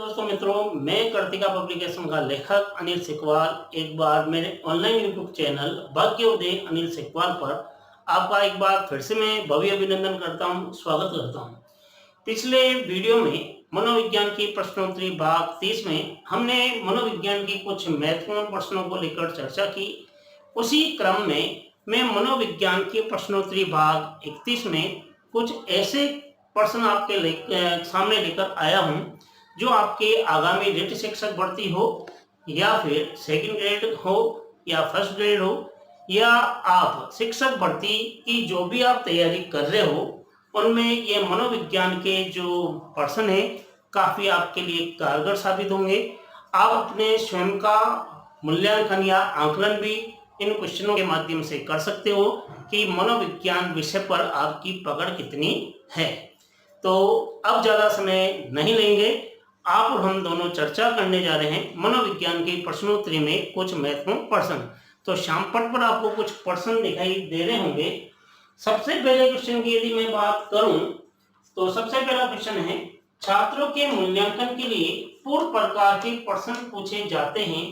दोस्तों मित्रों, मैं कर्तिका पब्लिकेशन का लेखक अनिल सेकवाल एक बार मेरे ऑनलाइन यूट्यूब चैनल भाग्योदय अनिल सेकवाल पर आपका एक बार फिर से मैं भव्य अभिनंदन करता हूं, स्वागत करता हूं। पिछले वीडियो में मनोविज्ञान की प्रश्नोत्तरी भाग 30 में हमने मनोविज्ञान की कुछ महत्वपूर्ण प्रश्नों को लेकर चर्चा की। उसी क्रम में मैं मनोविज्ञान की प्रश्नोत्तरी भाग 31 में कुछ ऐसे प्रश्न आपके सामने लेकर आया हूं जो आपके आगामी रिट शिक्षक भर्ती हो या फिर सेकंड ग्रेड हो या फर्स्ट ग्रेड हो या आप शिक्षक भर्ती की जो भी आप तैयारी कर रहे हो उनमें ये मनोविज्ञान के जो प्रश्न है काफ़ी आपके लिए कारगर साबित होंगे। आप अपने स्वयं का मूल्यांकन या आंकलन भी इन क्वेश्चनों के माध्यम से कर सकते हो कि मनोविज्ञान विषय पर आपकी पकड़ कितनी है। तो अब ज़्यादा समय नहीं लेंगे, आप और हम दोनों चर्चा करने जा रहे हैं मनोविज्ञान की प्रश्नोत्तरी में कुछ महत्वपूर्ण प्रश्न। तो श्यामपट पर आपको कुछ प्रश्न दिखाई दे रहे होंगे। सबसे पहले क्वेश्चन की यदि मैं बात करूं तो सबसे पहला क्वेश्चन है, छात्रों के मूल्यांकन के लिए पूर्व प्रकार के प्रश्न पूछे जाते हैं।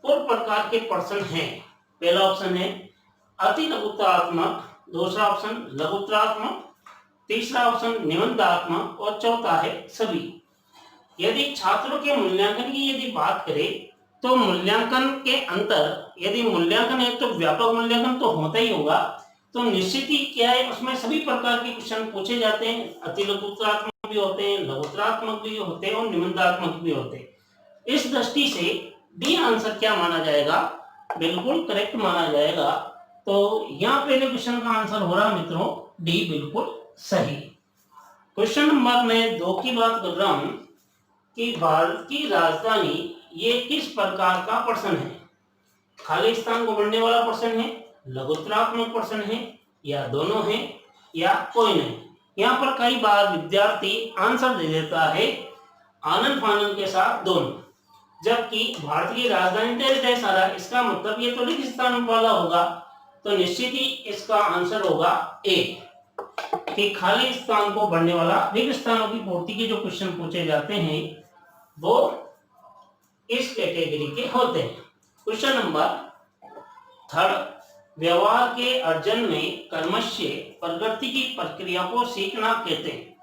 पूर्व प्रकार के प्रश्न हैं, पहला ऑप्शन है अति लघुत्तरात्मक, दूसरा ऑप्शन लघुत्तरात्मक, तीसरा ऑप्शन निबंधात्मक और चौथा है सभी। यदि छात्रों के मूल्यांकन की यदि बात करें तो मूल्यांकन के अंतर, यदि मूल्यांकन है तो व्यापक मूल्यांकन तो होता ही होगा, तो निश्चित ही क्या है उसमें सभी प्रकार के क्वेश्चन पूछे जाते हैं। अति लघुत्तरात्मक भी होते हैं, लघुत्तरात्मक भी होते हैं और निबंधात्मक भी होते हैं। इस दृष्टि से डी आंसर क्या माना जाएगा, बिल्कुल करेक्ट माना जाएगा। तो यहाँ पहले क्वेश्चन का आंसर हो रहा मित्रों डी, बिल्कुल सही। क्वेश्चन नंबर मैं 2 की बात कर रहा हूं कि भारत की राजधानी ये किस प्रकार का प्रश्न है। खाली स्थान को भरने वाला प्रश्न है, लघुत्तरात्मक प्रश्न है या दोनों है या कोई नहीं। यहाँ पर कई बार विद्यार्थी आंसर दे देता है आनंद फानंद के साथ दोनों, जबकि भारत की राजधानी तय सारा, इसका मतलब ये तो रिक्त स्थान वाला होगा। तो निश्चित ही इसका आंसर होगा ए, कि खाली स्थान को भरने वाला, रिक्त स्थानों की पूर्ति के जो क्वेश्चन पूछे जाते हैं वो इस कैटेगरी के होते हैं। क्वेश्चन नंबर 3, व्यवहार के अर्जन में कर्मश्य प्रगति की प्रक्रिया को सीखना कहते हैं।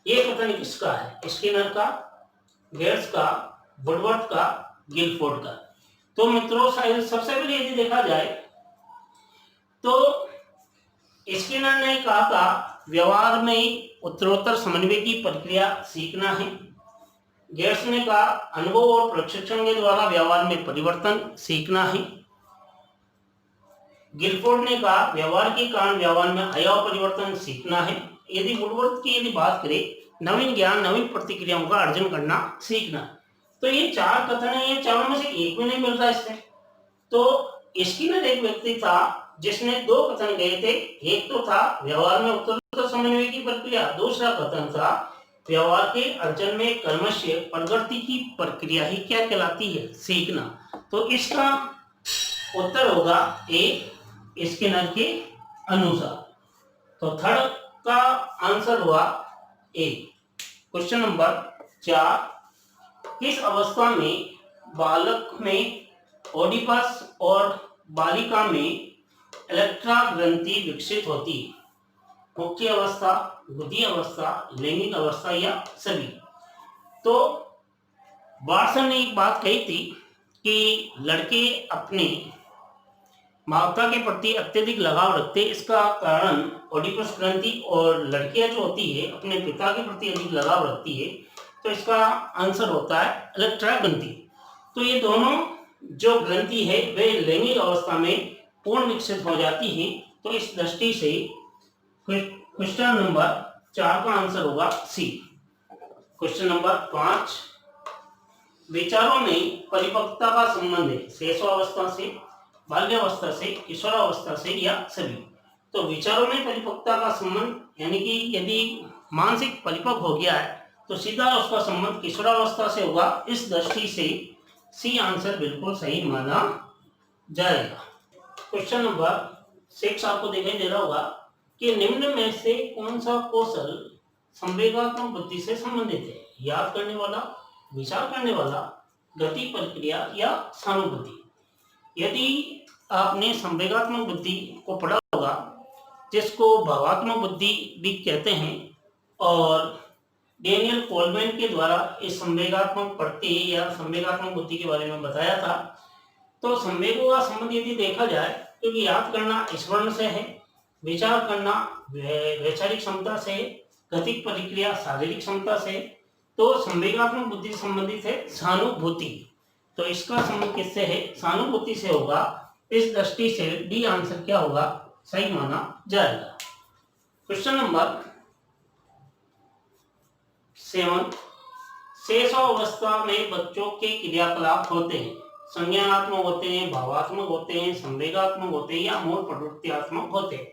ये कथन किसका है, स्किनर का, गेट्स का, वुडवर्थ का, गिलफोर्ड का। तो मित्रों सबसे पहले यदि देखा जाए तो स्किनर ने कहा था व्यवहार में उत्तरोत्तर समन्वय की प्रक्रिया सीखना है। गेट्स ने कहा अनुभव और प्रशिक्षण के द्वारा व्यवहार में परिवर्तन सीखना है। गिलफोर्ड ने कहा व्यवहार के कारण व्यवहार में अयव परिवर्तन सीखना है। यदि वुडवर्थ की यदि बात करें, नवीन ज्ञान नवीन प्रतिक्रियाओं का अर्जन करना सीखना। तो ये 4 कथन है, ये चारों में से एक भी नहीं मिल रहा इससे। तो स्किनर एक व्यक्ति था जिसने 2 कथन गए थे। एक तो था व्यवहार में उत्तरोत्तर समन्वय की प्रक्रिया, दूसरा कथन था व्यवहार के अर्जन में कर्मश्य प्रगति की प्रक्रिया ही क्या कहलाती है, सीखना। तो इसका उत्तर होगा ए, स्किनर के अनुसार। तो 3rd का आंसर हुआ ए। क्वेश्चन नंबर 4, किस अवस्था में बालक में ओडिपस और बालिका में इलेक्ट्रा ग्रंथि विकसित होती है। मुख्य अवस्था, गुदी अवस्था, लैंगिक अवस्था या सभी। तो वाटसन ने एक बात कही थी कि लड़के अपने माता के प्रति अत्यधिक लगाव रखते हैं, इसका कारण ओडिपस ग्रंथि, और लड़कियां जो होती है अपने पिता के प्रति अधिक लगाव रखती है। तो इसका आंसर होता है इलेक्ट्रा ग्रंथि। तो ये दोनों जो ग्रंथि है वे लैंगिक अवस्था में पूर्ण विकसित हो जाती है। तो इस दृष्टि से क्वेश्चन नंबर 4 का आंसर होगा सी। क्वेश्चन नंबर 5, विचारों में परिपक्वता का संबंध है शैशवावस्था से, बाल्यावस्था से, किशोरावस्था से या सभी। तो विचारों में परिपक्वता का संबंध यानी कि यदि मानसिक परिपक्व हो गया है तो सीधा उसका संबंध किशोरावस्था से होगा। इस दृष्टि से सी आंसर बिल्कुल सही माना जाएगा। क्वेश्चन नंबर 6 आपको दिखाई दे रहा होगा कि निम्न में से कौन सा कौशल संवेगात्मक बुद्धि से संबंधित है। याद करने वाला, विचार करने वाला, गति प्रक्रिया या सहानुभूति। यदि आपने संवेगात्मक बुद्धि को पढ़ा होगा, जिसको भावात्मक बुद्धि भी कहते हैं, और डेनियल कोलमैन के द्वारा इस संवेगात्मक प्रति या संवेगात्मक बुद्धि के बारे में बताया था। तो संवेगों का संबंध यदि देखा जाए तो याद करना स्मरण से है, विचार करना वैचारिक क्षमता से, गतिक प्रक्रिया शारीरिक क्षमता से। तो संवेगात्मक बुद्धि से संबंधित है सहानुभूति। तो इसका संबंध किससे है? सहानुभूति से होगा। इस दृष्टि से डी आंसर क्या होगा? सही माना जाएगा। क्वेश्चन नंबर 7, शेषावस्था में बच्चों के क्रियाकलाप होते हैं, संज्ञानात्मक होते हैं, भावात्मक होते हैं, संवेगात्मक होते हैं या मूल प्रवृत्त्यात्मक होते हैं।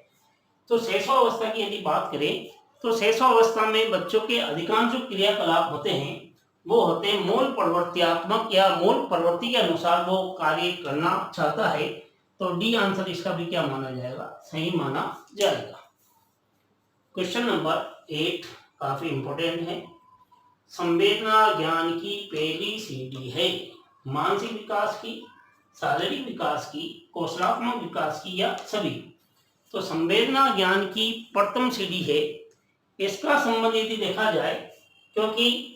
तो शेषावस्था की यदि बात करें तो शेषावस्था में बच्चों के अधिकांश जो क्रियाकलाप होते हैं वो होते हैं मूल प्रवृत्त्यात्मक या मूल प्रवृत्ति के अनुसार वो कार्य करना चाहता है। तो डी आंसर इसका भी क्या माना जाएगा? सही माना जाएगा। क्वेश्चन नंबर 8 काफी इंपॉर्टेंट है। संवेदना ज्ञान की पहली सीढ़ी है, मानसिक विकास की, शारीरिक विकास की, कौशलात्मक विकास की या सभी। तो संवेदना ज्ञान की प्रथम सीढ़ी है। इसका संबंध यदि देखा जाए, क्योंकि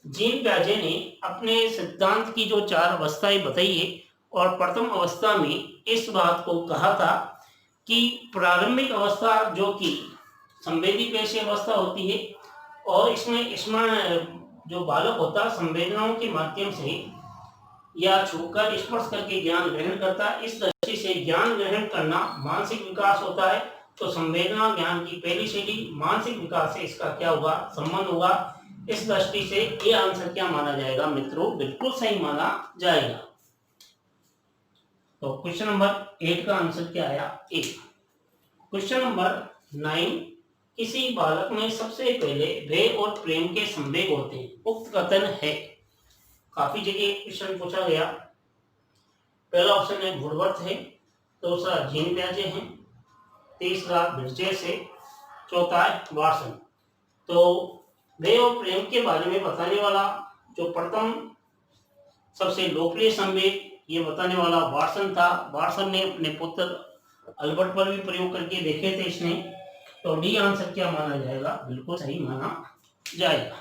जीन प्याजे ने अपने सिद्धांत की जो 4 अवस्थाएं बताई है, और प्रथम अवस्था में इस बात को कहा था कि प्रारंभिक अवस्था जो कि संवेदी पेशी अवस्था होती है, और इसमें स्मरण जो बालक होता संवेदनाओं के माध्यम से या छूकर स्पर्श करके ज्ञान ग्रहण करता है। इस दृष्टि से ज्ञान ग्रहण करना मानसिक विकास होता है। तो संवेदना ज्ञान की पहली सीढ़ी, मानसिक विकास से इसका क्या होगा? संबंध होगा। इस दृष्टि से ये आंसर क्या माना जाएगा मित्रों? बिल्कुल सही माना जाएगा। तो क्वेश्चन नंबर 8 का आंसर क्या आया? 1। क्वेश्चन नंबर 9, किसी बालक में सबसे पहले भय और प्रेम के संवेग होते हैं, उक्त कथन है। काफी जगह क्वेश्चन पूछा गया। पहला ऑप्शन है वुडवर्थ है, दूसरा जीन प्याजे है, तीसरा ब्रिजेस है, चौथा है वाटसन। तो भय और प्रेम के बारे में बताने वाला जो प्रथम सबसे लोकप्रिय संवेग ये बताने वाला वाटसन था। वाटसन ने अपने पुत्र अल्बर्ट पर भी प्रयोग करके देखे थे इसने। तो डी आंसर क्या माना जाएगा? बिल्कुल सही माना जाएगा।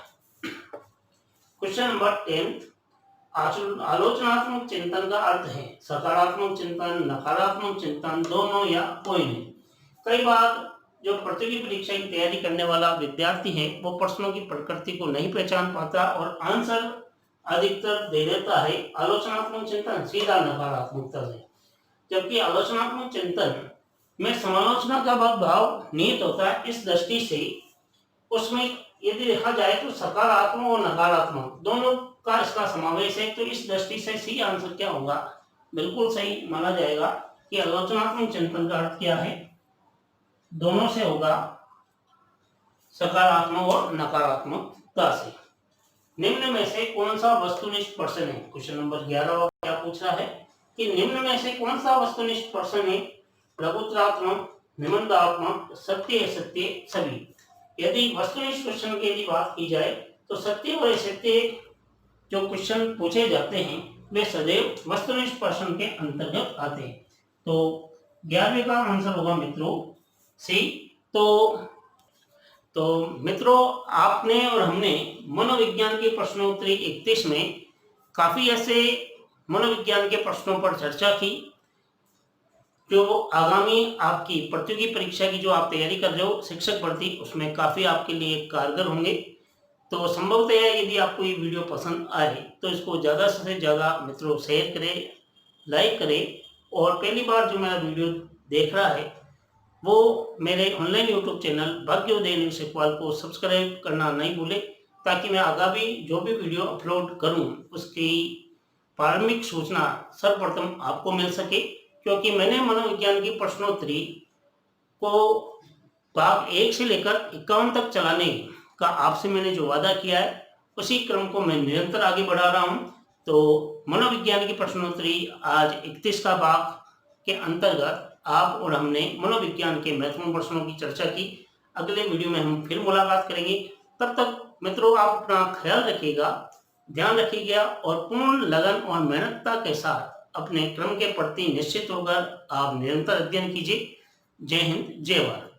क्वेश्चन नंबर 10, आलोचनात्मक चिंतन का अर्थ है सकारात्मक चिंतन, नकारात्मक चिंतन, दोनों या कोई नहीं। कई बार जो प्रतियोगी परीक्षा की तैयारी करने वाला विद्यार्थी है वो प्रश्नों की प्रकृति को नहीं पहचान पाता और आंसर अधिकतर दे देता है आलोचनात्मक चिंतन सीधा नकारात्मकता से, जबकि आलोचनात्मक चिंतन में समालोचना का भाव निहित होता है। इस दृष्टि से उसमें यदि देखा जाए तो सकारात्मक और नकारात्मक दोनों का इसका समावेश है। तो इस दृष्टि से सी आंसर क्या होगा? बिल्कुल सही माना जाएगा कि आलोचनात्मक चिंतन का अर्थ क्या है? दोनों से होगा, सकारात्मक और नकारात्मकता से। निम्न में से कौन सा वस्तुनिष्ठ प्रश्न है? क्वेश्चन नंबर 11 क्या पूछ रहा है कि निम्न में से कौन सा वस्तुनिष्ठ प्रश्न है? लघुत्तरात्मक, निबंधात्मक, सत्य असत्य, सभी। यदि वस्तुनिष्ठ क्वेश्चन की यदि बात की जाए तो सत्य और असत्य जो क्वेश्चन पूछे जाते हैं वे सदैव वस्तुनिष्ठ प्रश्न के अंतर्गत आते हैं। तो 11वें का आंसर होगा मित्रों सी। तो मित्रों आपने और हमने मनोविज्ञान के प्रश्नोत्तरी 31 में काफी ऐसे मनोविज्ञान के प्रश्नों पर चर्चा की जो आगामी आपकी प्रतियोगी परीक्षा की जो आप तैयारी कर रहे हो शिक्षक भर्ती, उसमें काफी आपके लिए कारगर होंगे। तो संभवतः यदि आपको ये वीडियो पसंद आए तो इसको ज़्यादा से ज़्यादा मित्रों शेयर करें, लाइक करें, और पहली बार जो मेरा वीडियो देख रहा है वो मेरे ऑनलाइन यूट्यूब चैनल भाग्योदय न्यूज़ सेकवाल को सब्सक्राइब करना नहीं भूले, ताकि मैं आगामी जो भी वीडियो अपलोड करूं उसकी प्रारंभिक सूचना सर्वप्रथम आपको मिल सके। क्योंकि मैंने मनोविज्ञान की प्रश्नोत्तरी को भाग 1 से लेकर 51 तक चलाने का आपसे मैंने जो वादा किया है उसी क्रम को मैं निरंतर आगे बढ़ा रहा हूं। तो मनोविज्ञान की प्रश्नोत्तरी आज 31 का भाग के अंतर्गत आप और हमने मनोविज्ञान के महत्वपूर्ण प्रश्नों की चर्चा की। अगले वीडियो में हम फिर मुलाकात करेंगे। तब तक मित्रों आप अपना ख्याल रखिएगा। ध्यान रखिएगा और पूर्ण लगन और मेहनतता के साथ अपने क्रम के प्रति निश्चित होकर आप निरंतर अध्ययन कीजिए। जय हिंद, जय भारत।